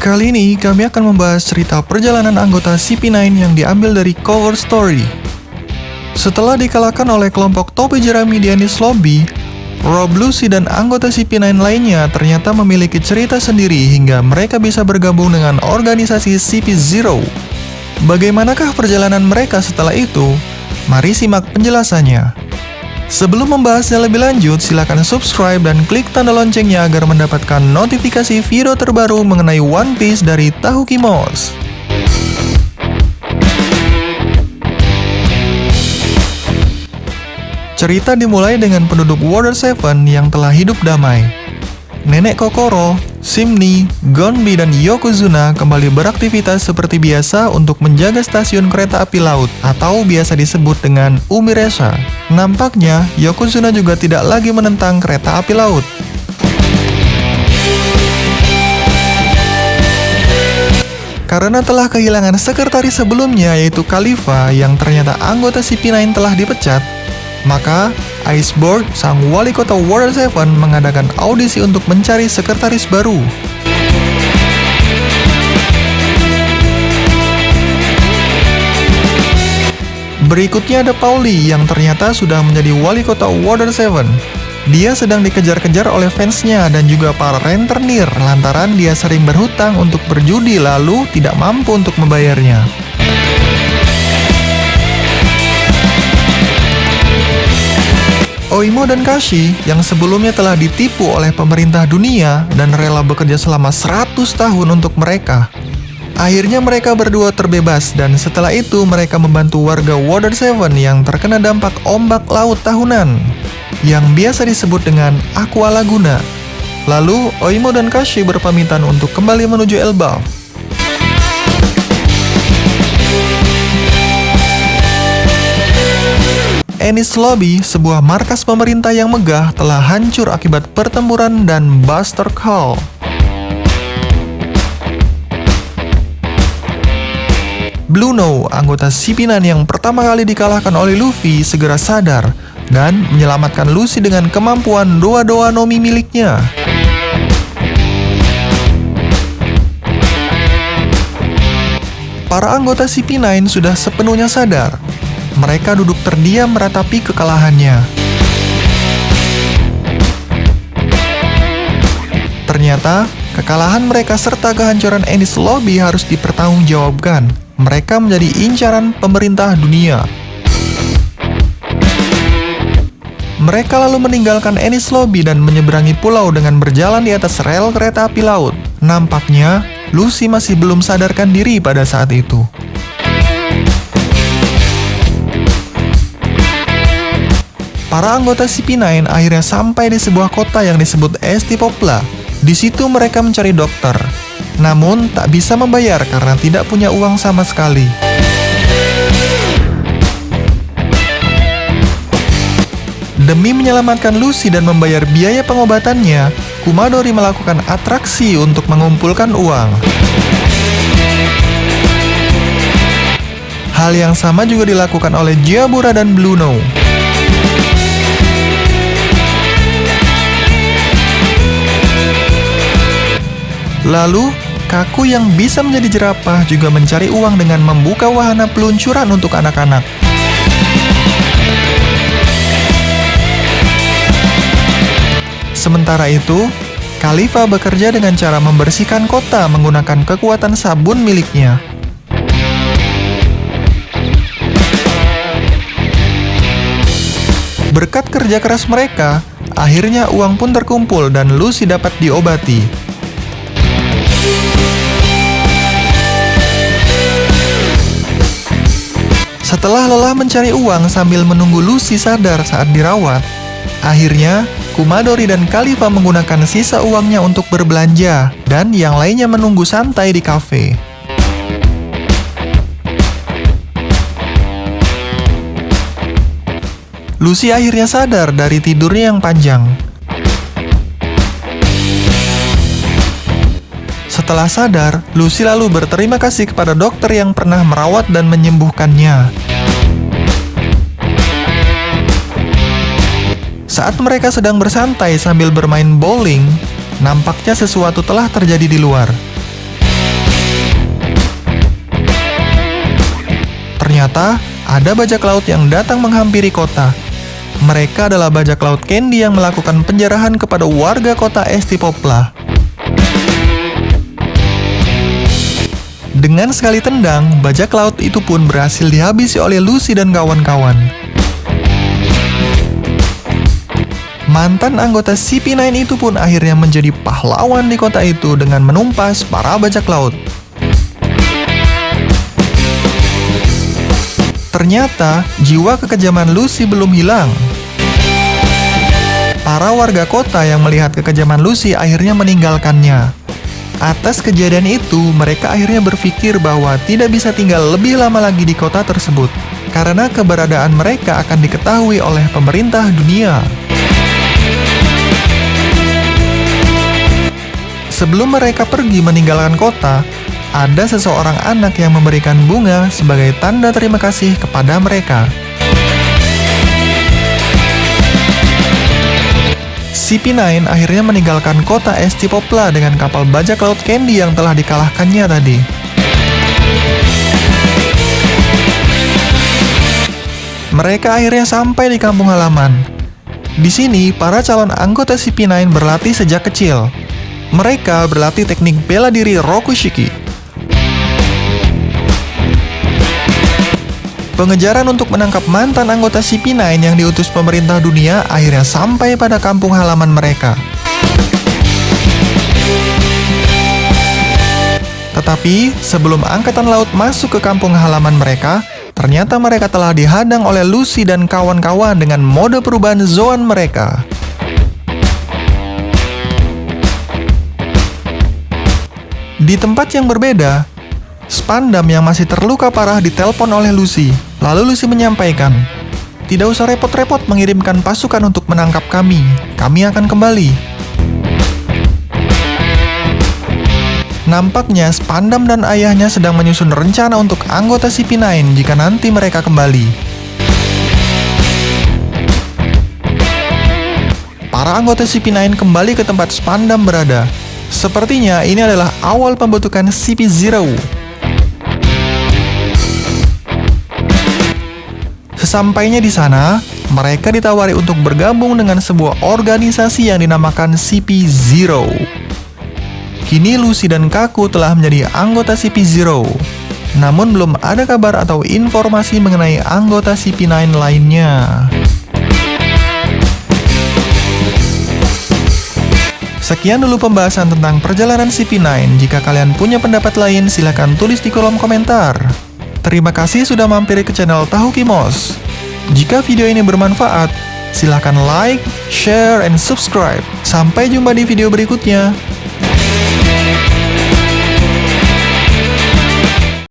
Kali ini kami akan membahas cerita perjalanan anggota CP9 yang diambil dari cover story. Setelah dikalahkan oleh kelompok topi jerami di Enies Lobby, Rob, Lucy, dan anggota CP9 lainnya ternyata memiliki cerita sendiri hingga mereka bisa bergabung dengan organisasi CP0. Bagaimanakah perjalanan mereka setelah itu? Mari simak penjelasannya. Sebelum membahasnya lebih lanjut, silakan subscribe dan klik tanda loncengnya agar mendapatkan notifikasi video terbaru mengenai One Piece dari Tahuki Mouse. Cerita dimulai dengan penduduk Water 7 yang telah hidup damai. Nenek Kokoro, Simni, Gonbi, dan Yokozuna kembali beraktivitas seperti biasa untuk menjaga stasiun kereta api laut atau biasa disebut dengan Umiresa. Nampaknya, Yokozuna juga tidak lagi menentang kereta api laut. Karena telah kehilangan sekretaris sebelumnya yaitu Khalifa yang ternyata anggota CP9 telah dipecat, maka Iceberg, sang wali kota Water 7, mengadakan audisi untuk mencari sekretaris baru. Berikutnya ada Pauli yang ternyata sudah menjadi wali kota Water 7. Dia sedang dikejar-kejar oleh fansnya dan juga para rentenir lantaran dia sering berhutang untuk berjudi lalu tidak mampu untuk membayarnya. Oimo dan Kashi yang sebelumnya telah ditipu oleh pemerintah dunia dan rela bekerja selama 100 tahun untuk mereka. Akhirnya mereka berdua terbebas dan setelah itu mereka membantu warga Water 7 yang terkena dampak ombak laut tahunan yang biasa disebut dengan Aqua Laguna. Lalu Oimo dan Kashi berpamitan untuk kembali menuju Elbaf. Enies Lobby, sebuah markas pemerintah yang megah, telah hancur akibat pertempuran dan Buster Call. Blueno, anggota CP9 yang pertama kali dikalahkan oleh Luffy, segera sadar dan menyelamatkan Lucy dengan kemampuan Doa-Doa Nomi miliknya. Para anggota CP9 sudah sepenuhnya sadar. Mereka duduk terdiam meratapi kekalahannya. Ternyata, kekalahan mereka serta kehancuran Enies Lobby harus dipertanggungjawabkan. Mereka menjadi incaran pemerintah dunia. Mereka lalu meninggalkan Enies Lobby dan menyeberangi pulau dengan berjalan di atas rel kereta api laut. Nampaknya, Lucy masih belum sadarkan diri pada saat itu. Para anggota CP9 akhirnya sampai di sebuah kota yang disebut Estipopla. Di situ mereka mencari dokter, namun tak bisa membayar karena tidak punya uang sama sekali. Demi menyelamatkan Lucy dan membayar biaya pengobatannya, Kumadori melakukan atraksi untuk mengumpulkan uang. Hal yang sama juga dilakukan oleh Jiabura dan Blueno. Lalu, Kaku yang bisa menjadi jerapah juga mencari uang dengan membuka wahana peluncuran untuk anak-anak. Sementara itu, Khalifa bekerja dengan cara membersihkan kota menggunakan kekuatan sabun miliknya. Berkat kerja keras mereka, akhirnya uang pun terkumpul dan Lucy dapat diobati. Setelah lelah mencari uang sambil menunggu Lucy sadar saat dirawat, akhirnya Kumadori dan Khalifa menggunakan sisa uangnya untuk berbelanja dan yang lainnya menunggu santai di kafe. Lucy akhirnya sadar dari tidurnya yang panjang. Setelah sadar, Lucy lalu berterima kasih kepada dokter yang pernah merawat dan menyembuhkannya. Saat mereka sedang bersantai sambil bermain bowling, nampaknya sesuatu telah terjadi di luar. Ternyata, ada bajak laut yang datang menghampiri kota. Mereka adalah bajak laut Candy yang melakukan penjarahan kepada warga kota Estipopla. Dengan sekali tendang, bajak laut itu pun berhasil dihabisi oleh Lucy dan kawan-kawan. Mantan anggota CP9 itu pun akhirnya menjadi pahlawan di kota itu dengan menumpas para bajak laut. Ternyata, jiwa kekejaman Lucy belum hilang. Para warga kota yang melihat kekejaman Lucy akhirnya meninggalkannya. Atas kejadian itu, mereka akhirnya berpikir bahwa tidak bisa tinggal lebih lama lagi di kota tersebut, karena keberadaan mereka akan diketahui oleh pemerintah dunia. Sebelum mereka pergi meninggalkan kota, ada seseorang anak yang memberikan bunga sebagai tanda terima kasih kepada mereka. CP9 akhirnya meninggalkan kota Estipopla dengan kapal bajak laut Candy yang telah dikalahkannya tadi. Mereka akhirnya sampai di kampung halaman. Di sini, para calon anggota CP9 berlatih sejak kecil. Mereka berlatih teknik bela diri Rokushiki. Pengejaran untuk menangkap mantan anggota CP9 yang diutus pemerintah dunia akhirnya sampai pada kampung halaman mereka. Tetapi, sebelum angkatan laut masuk ke kampung halaman mereka, ternyata mereka telah dihadang oleh Lucy dan kawan-kawan dengan mode perubahan Zoan mereka. Di tempat yang berbeda, Spandam yang masih terluka parah ditelepon oleh Lucy. Lalu Lucy menyampaikan, "Tidak usah repot-repot mengirimkan pasukan untuk menangkap kami. Kami akan kembali." Nampaknya Spandam dan ayahnya sedang menyusun rencana untuk anggota CP9 jika nanti mereka kembali. Para anggota CP9 kembali ke tempat Spandam berada. Sepertinya ini adalah awal pembentukan CP0. Sesampainya di sana, mereka ditawari untuk bergabung dengan sebuah organisasi yang dinamakan CP0. Kini Lucy dan Kaku telah menjadi anggota CP0. Namun belum ada kabar atau informasi mengenai anggota CP9 lainnya. Sekian dulu pembahasan tentang perjalanan CP9. Jika kalian punya pendapat lain, silahkan tulis di kolom komentar. Terima kasih sudah mampir ke channel Tahu Kimos. Jika video ini bermanfaat, silahkan like, share, and subscribe. Sampai jumpa di video berikutnya.